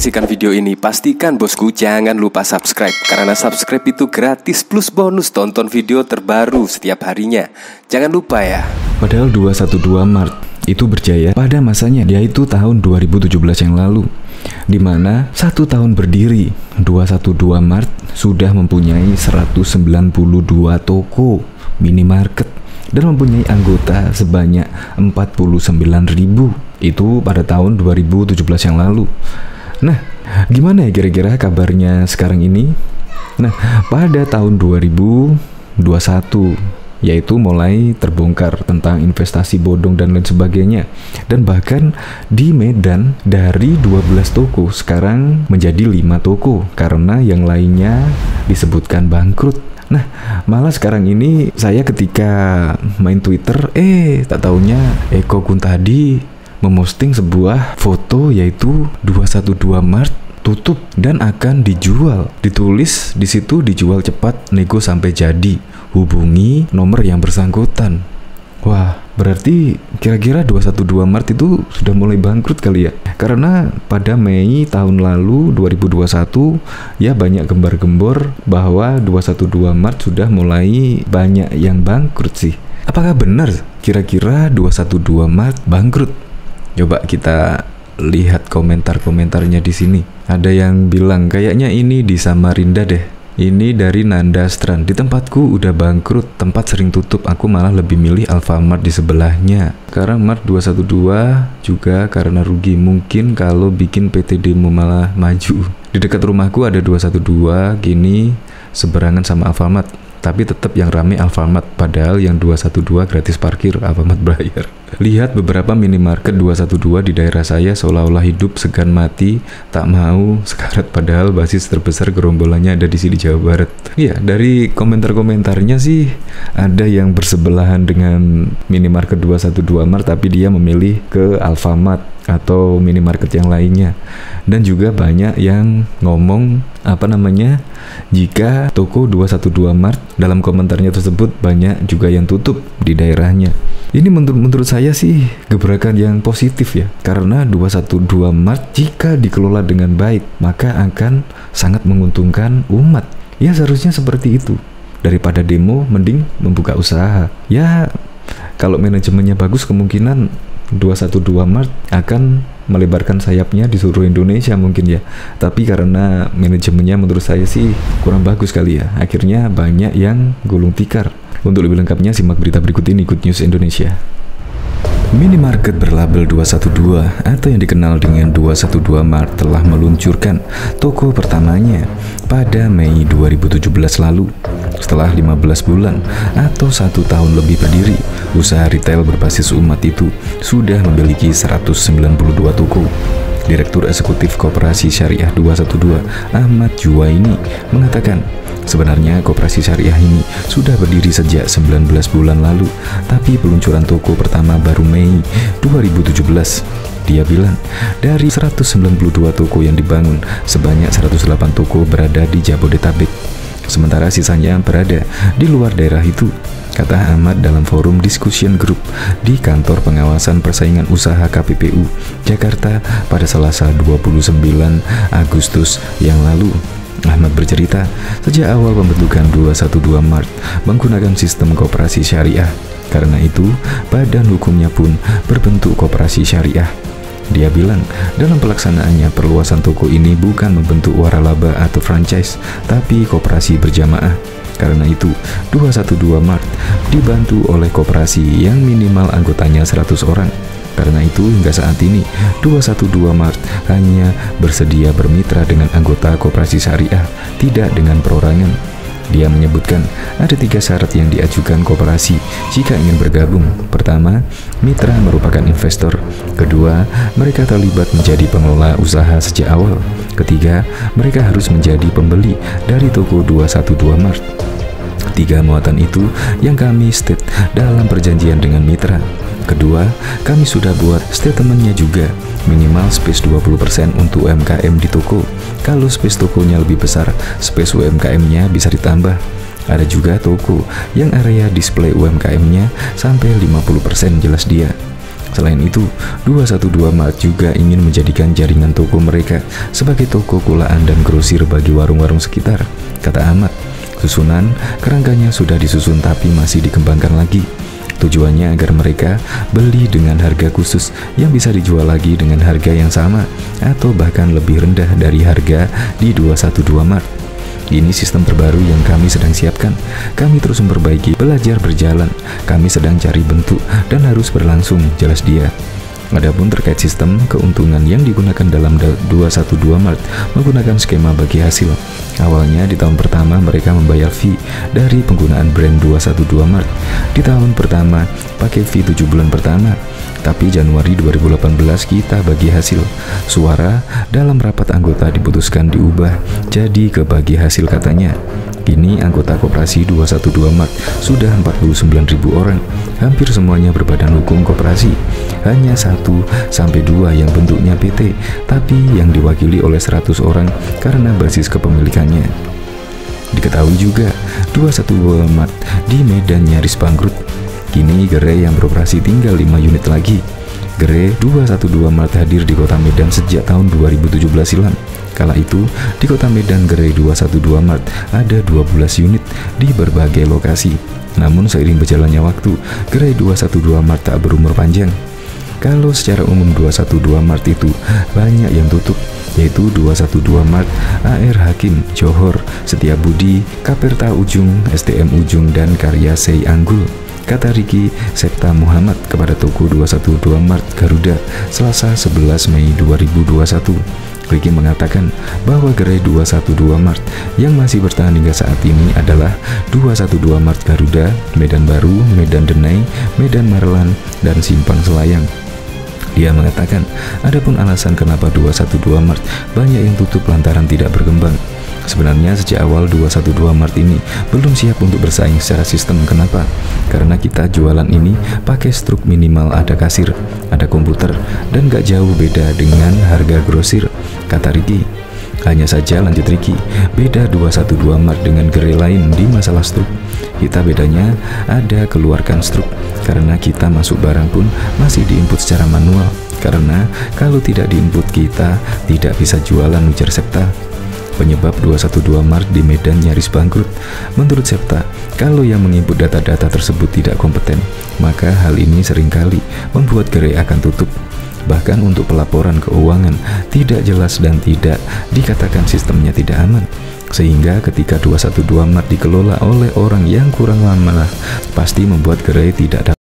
menyaksikan video ini, pastikan bosku jangan lupa subscribe. Karena subscribe itu gratis plus bonus tonton video terbaru setiap harinya. Jangan lupa ya. Padahal 212 Maret itu berjaya pada masanya, yaitu tahun 2017 yang lalu, dimana 1 tahun berdiri 212 Maret sudah mempunyai 192 toko minimarket dan mempunyai anggota sebanyak 49.000. Itu pada tahun 2017 yang lalu. Nah, gimana ya kira-kira kabarnya sekarang ini? Nah, pada tahun 2021, yaitu mulai terbongkar tentang investasi bodong dan lain sebagainya. Dan bahkan di Medan dari 12 toko sekarang menjadi 5 toko karena yang lainnya disebutkan bangkrut. Nah, malah sekarang ini saya ketika main Twitter, tak taunya Eko Kuntadi memosting sebuah foto yaitu 212 Maret tutup dan akan dijual. Ditulis di situ dijual cepat, nego sampai jadi. Hubungi nomor yang bersangkutan. Wah, berarti kira-kira 212 Maret itu sudah mulai bangkrut kali ya. Karena pada Mei tahun lalu 2021 ya banyak gembar-gembor bahwa 212 Maret sudah mulai banyak yang bangkrut sih. Apakah benar kira-kira 212 Maret bangkrut? Coba kita lihat komentar-komentarnya di sini. Ada yang bilang kayaknya ini di Samarinda deh. Ini dari Nanda Strand. Di tempatku udah bangkrut, tempat sering tutup. Aku malah lebih milih Alfamart di sebelahnya. Sekarang Mart 212 juga karena rugi. Mungkin kalau bikin PT Demo malah maju. Di dekat rumahku ada 212, kini seberangan sama Alfamart. Tapi tetap yang rame Alfamart, padahal yang 212 gratis parkir, Alfamart bayar. Lihat beberapa minimarket 212 di daerah saya seolah-olah hidup segan mati, tak mau sekarat, padahal basis terbesar gerombolannya ada di sini Jawa Barat. Ya, dari komentar-komentarnya sih ada yang bersebelahan dengan minimarket 212 Mart, tapi dia memilih ke Alfamart atau minimarket yang lainnya. Dan juga banyak yang ngomong jika toko 212 Mart dalam komentarnya tersebut banyak juga yang tutup di daerahnya. Ini menurut saya sih gebrakan yang positif ya, karena 212 Mart jika dikelola dengan baik maka akan sangat menguntungkan umat. Ya seharusnya seperti itu. Daripada demo mending membuka usaha. Ya kalau manajemennya bagus kemungkinan 212 Mart akan melebarkan sayapnya di seluruh Indonesia mungkin ya. Tapi karena manajemennya menurut saya sih kurang bagus kali ya, akhirnya banyak yang gulung tikar. Untuk lebih lengkapnya simak berita berikut ini, Good News Indonesia. Minimarket berlabel 212 atau yang dikenal dengan 212 Mart telah meluncurkan toko pertamanya pada Mei 2017 lalu. Setelah 15 bulan atau 1 tahun lebih berdiri, usaha retail berbasis umat itu sudah memiliki 192 toko. Direktur Eksekutif Koperasi Syariah 212, Ahmad Juwaini, mengatakan sebenarnya Koperasi Syariah ini sudah berdiri sejak 19 bulan lalu, tapi peluncuran toko pertama baru Mei 2017. Dia bilang, dari 192 toko yang dibangun, sebanyak 108 toko berada di Jabodetabek, sementara sisanya berada di luar daerah itu, kata Ahmad dalam forum discussion group di Kantor Pengawasan Persaingan Usaha KPPU, Jakarta pada Selasa 29 Agustus yang lalu. Ahmad bercerita, sejak awal pembentukan 212 Mart menggunakan sistem koperasi syariah. Karena itu, badan hukumnya pun berbentuk koperasi syariah. Dia bilang, dalam pelaksanaannya perluasan toko ini bukan membentuk waralaba atau franchise, tapi koperasi berjamaah. Karena itu, 212 Mart dibantu oleh koperasi yang minimal anggotanya 100 orang. Karena itu, hingga saat ini, 212 Mart hanya bersedia bermitra dengan anggota koperasi syariah, tidak dengan perorangan. Dia menyebutkan ada 3 syarat yang diajukan koperasi jika ingin bergabung. Pertama, mitra merupakan investor. Kedua, mereka terlibat menjadi pengelola usaha sejak awal. Ketiga, mereka harus menjadi pembeli dari toko 212 Mart. 3 muatan itu yang kami state dalam perjanjian dengan mitra. Kedua, kami sudah buat statementnya juga, minimal space 20% untuk UMKM di toko. Kalau space tokonya lebih besar, space UMKM-nya bisa ditambah. Ada juga toko yang area display UMKM-nya sampai 50%, jelas dia. Selain itu, 212 Mart juga ingin menjadikan jaringan toko mereka sebagai toko kulaan dan grosir bagi warung-warung sekitar, kata Ahmad. Susunan kerangkanya sudah disusun tapi masih dikembangkan lagi. Tujuannya agar mereka beli dengan harga khusus yang bisa dijual lagi dengan harga yang sama atau bahkan lebih rendah dari harga di 212 Mart. Ini sistem terbaru yang kami sedang siapkan. Kami terus memperbaiki, belajar berjalan. Kami sedang cari bentuk dan harus berlangsung, jelas dia. Adapun terkait sistem keuntungan yang digunakan dalam 212 Mart menggunakan skema bagi hasil. Awalnya di tahun pertama mereka membayar fee dari penggunaan brand 212 Mart. Di tahun pertama pakai fee 7 bulan pertama. Tapi Januari 2018 kita bagi hasil. Suara dalam rapat anggota diputuskan diubah jadi kebagi hasil, katanya. Kini anggota koperasi 212 Mart sudah 49.000 orang. Hampir semuanya berbadan hukum koperasi. Hanya 1-2 yang bentuknya PT, tapi yang diwakili oleh 100 orang karena basis kepemilikannya. Diketahui juga 212 Mart di Medan nyaris bangkrut. Kini gerai yang beroperasi tinggal 5 unit lagi. Gerai 212 Mart hadir di kota Medan sejak tahun 2017 silam. Kala itu, di kota Medan gerai 212 Mart ada 12 unit di berbagai lokasi. Namun seiring berjalannya waktu, gerai 212 Mart tak berumur panjang. Kalau secara umum 212 Mart itu banyak yang tutup, yaitu 212 Mart, AR Hakim, Johor, Setiabudi, Kaperta Ujung, STM Ujung, dan Karya Sei Anggul, kata Riki Septa Muhammad kepada toko 212 Mart Garuda, Selasa 11 Mei 2021. Riki mengatakan bahwa gerai 212 Mart yang masih bertahan hingga saat ini adalah 212 Mart Garuda, Medan Baru, Medan Denai, Medan Marlan, dan Simpang Selayang. Dia mengatakan, adapun alasan kenapa 212 Mart banyak yang tutup lantaran tidak berkembang. Sebenarnya sejak awal 212 Mart ini belum siap untuk bersaing secara sistem. Kenapa? Karena kita jualan ini pakai struk minimal, ada kasir, ada komputer, dan gak jauh beda dengan harga grosir, kata Riki. Hanya saja, lanjut Riki, beda 212 Mart dengan gerai lain di masalah struk. Kita bedanya ada keluarkan struk, karena kita masuk barang pun masih diinput secara manual. Karena kalau tidak diinput kita tidak bisa jualan, ujar Septa. Penyebab 212 Mart di Medan nyaris bangkrut, menurut Septa, kalau yang menginput data-data tersebut tidak kompeten, maka hal ini seringkali membuat gerai akan tutup. Bahkan untuk pelaporan keuangan tidak jelas dan tidak dikatakan sistemnya tidak aman. Sehingga ketika 212 Mart dikelola oleh orang yang kurang lama, pasti membuat gerai tidak dapat